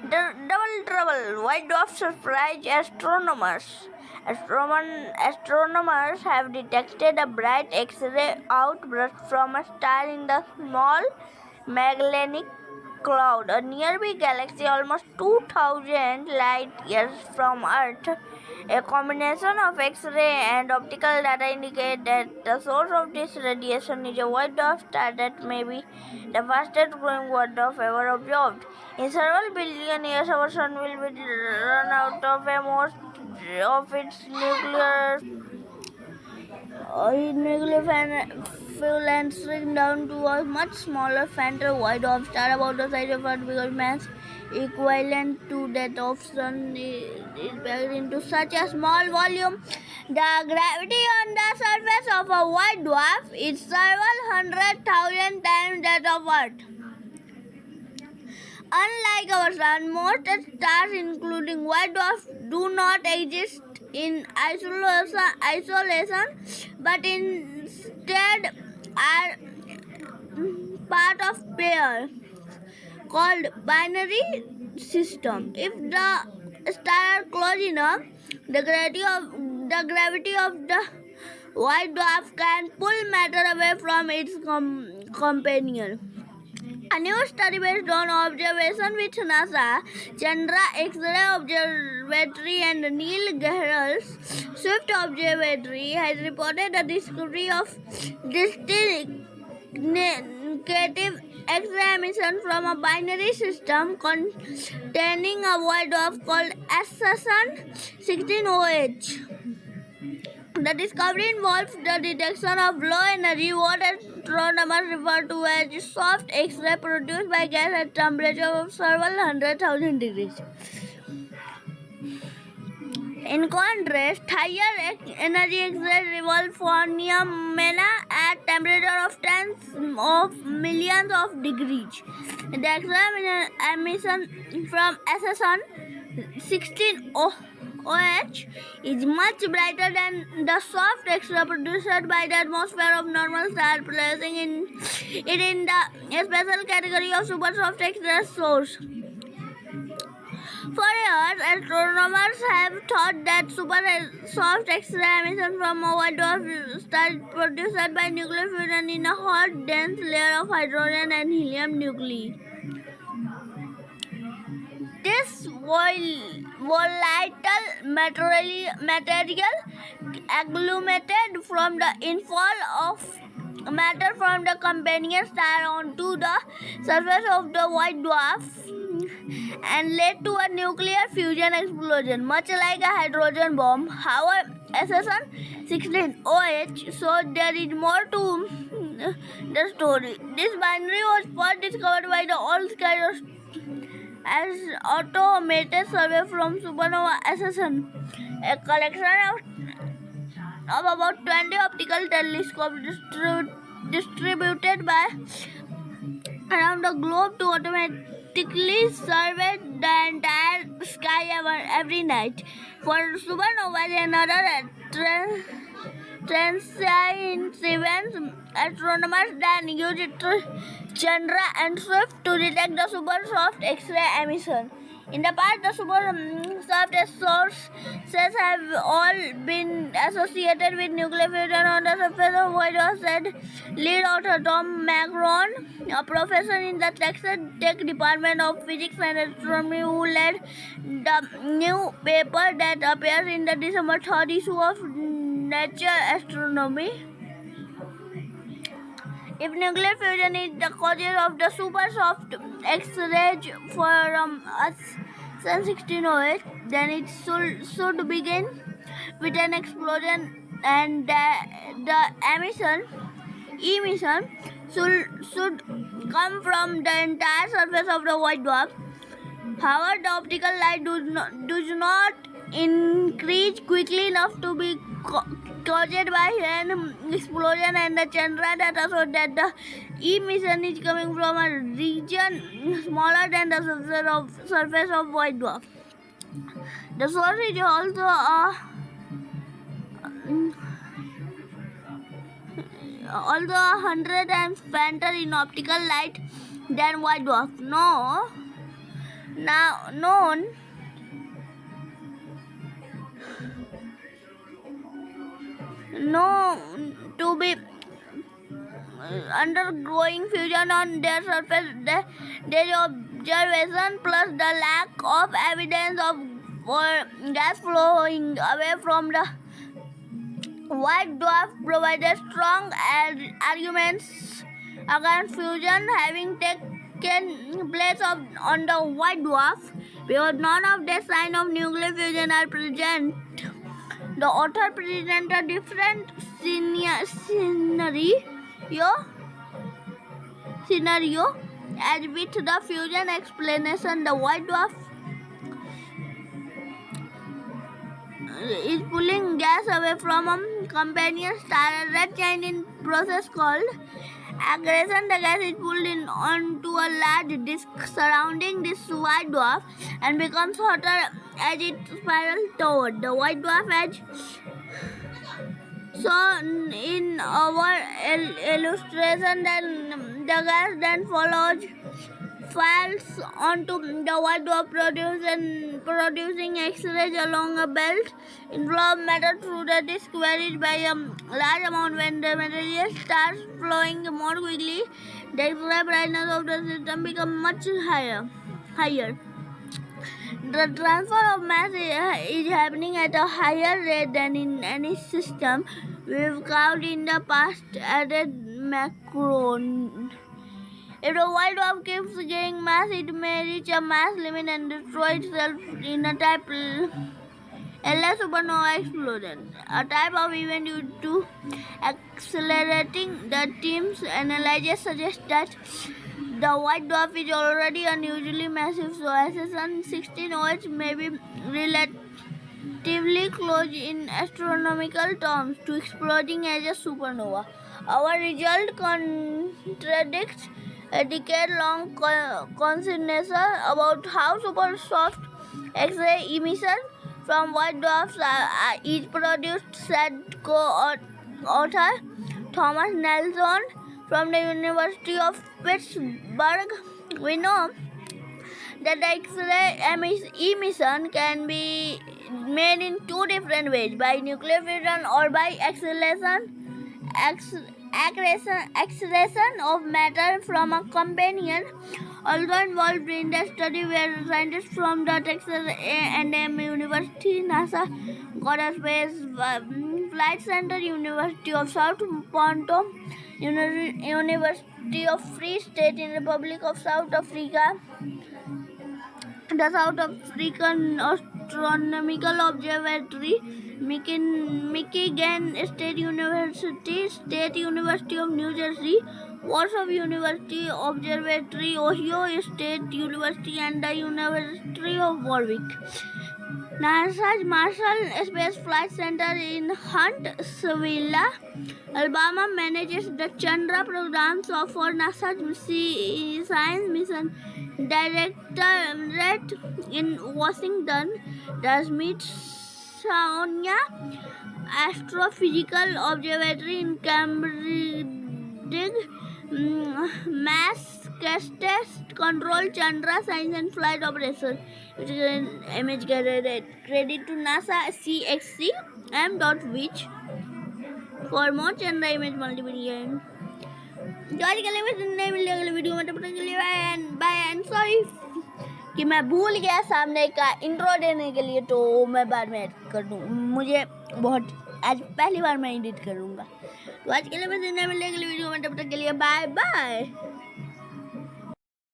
Double trouble. White dwarfs surprise astronomers. Astronomers have detected a bright X-ray outburst from a star in the small Magellanic Cloud, a nearby galaxy almost 2000 light years from Earth. A combination of X-ray and optical data indicate that the source of this radiation is a white dwarf star that may be the fastest growing white dwarf ever observed. In several billion years, our sun will be run out of most of its nuclear fuel and shrink down to a much smaller fainter white dwarf star about the size of Earth because mass equivalent to that of Sun is packed into such a small volume. The gravity on the surface of a white dwarf is several 100,000 times that of Earth. Unlike our Sun, most stars, including white dwarfs, do not exist in isolation, but instead are part of pair called binary system. If the stars are close enough, the gravity of the white dwarf can pull matter away from its companion. A new study based on observation with NASA, Chandra X-ray Observatory and Neil Gehrels Swift Observatory has reported the discovery of distinctive X-ray emission from a binary system containing a white dwarf called asassn 16OH. The discovery involves the detection of low-energy, what astronomers refer to as soft X-ray produced by gas at temperature of several 100,000 degrees. In contrast, higher energy X-rays revolve phenomena at temperature of tens of millions of degrees. The X-ray emission from asassn 16OH is much brighter than the soft X-ray produced by the atmosphere of normal stars, placing it in the special category of super soft X-ray source. For years, astronomers have thought that super soft X-ray emission from a white dwarf star is produced by nuclear fusion in a hot, dense layer of hydrogen and helium nuclei. This volatile material agglomerated from the infall of matter from the companion star onto the surface of the white dwarf and led to a nuclear fusion explosion, much like a hydrogen bomb. However, asassn 16OH showed there is more to the story. This binary was first discovered by the all-sky as automated survey from supernova asassn, a collection of about 20 optical telescopes distributed by around the globe to automatically survey the entire sky every night. For supernovas and other transient events, astronomers then use Chandra and Swift to detect the super soft X-ray emission. In the past, the super soft sources have all been associated with nuclear fusion on the surface of white dwarfs, said lead author Tom Macron, a professor in the Texas Tech Department of Physics and Astronomy, who led the new paper that appears in the December 3rd issue of Nature Astronomy. If nuclear fusion is the cause of the super soft X-rays from asassn 16OH, then it should begin with an explosion, and the emission should come from the entire surface of the white dwarf. However, the optical light does not increase quickly enough to be caused by an explosion, and the Chandra data shows that the emission is coming from a region smaller than the surface of white dwarf. The source is also a 100 times fainter in optical light than white dwarf. now known to be undergoing fusion on their surface. Their observation plus the lack of evidence of gas flowing away from the white dwarf provided strong arguments against fusion having taken place on the white dwarf, because none of the signs of nuclear fusion are present. The author presents a different scenario as with the fusion explanation. The white dwarf is pulling gas away from a companion star, a red giant process called accretion. The gas is pulled in onto a large disk surrounding this white dwarf and becomes hotter as it spirals toward the white dwarf edge. So in our illustration, then the gas then falls onto the white dwarf producing X-rays along a belt inflow of matter through the disk varies by a large amount. When the material starts flowing more quickly, the X-ray brightness of the system becomes much higher. The transfer of mass is happening at a higher rate than in any system we've covered in the past, added Macron. If the white dwarf keeps gaining mass, it may reach a mass limit and destroy itself in a type LS supernova explosion, a type of event due to accelerating. The team's analysis suggests that the white dwarf is already unusually massive, so asassn 16OH may be relatively close in astronomical terms to exploding as a supernova. Our result contradicts a decade-long consensus about how super soft X-ray emission from white dwarfs is produced, said co-author Thomas Nelson from the University of Pittsburgh. We know that the X-ray emission can be made in two different ways: by nuclear fusion or by accretion of matter from a companion. Also involved in the study were scientists from the Texas A&M University, NASA Goddard Space Flight Center, University of South Ponto, University of Free State in Republic of South Africa, the South African Astronomical Observatory, Michigan State University, State University of New Jersey, Warsaw University Observatory, Ohio State University, and the University of Warwick. NASA's Marshall Space Flight Center in Huntsville, Alabama manages the Chandra program. So for NASA's Science Mission Directorate in Washington, the Smithsonian Astrophysical Observatory in Cambridge, Massachusetts control Chandra science and flight operation, which is an image credit to NASA CXCM.which for more Chandra image multiplication. जो आज के लिए बस नहीं मिलेगा अगले video में, तब तक के लिए बाय एंड सॉरी कि मैं भूल गया सामने का इंट्रो देने के लिए, तो मैं बाद में एडिट कर दूँ. मुझे बहुत आज पहली बार मैं एडिट करूँगा. तो आज के लिए बस नहीं मिलेगा अगले वीडियो में, तब तक के लिए बाय बाय.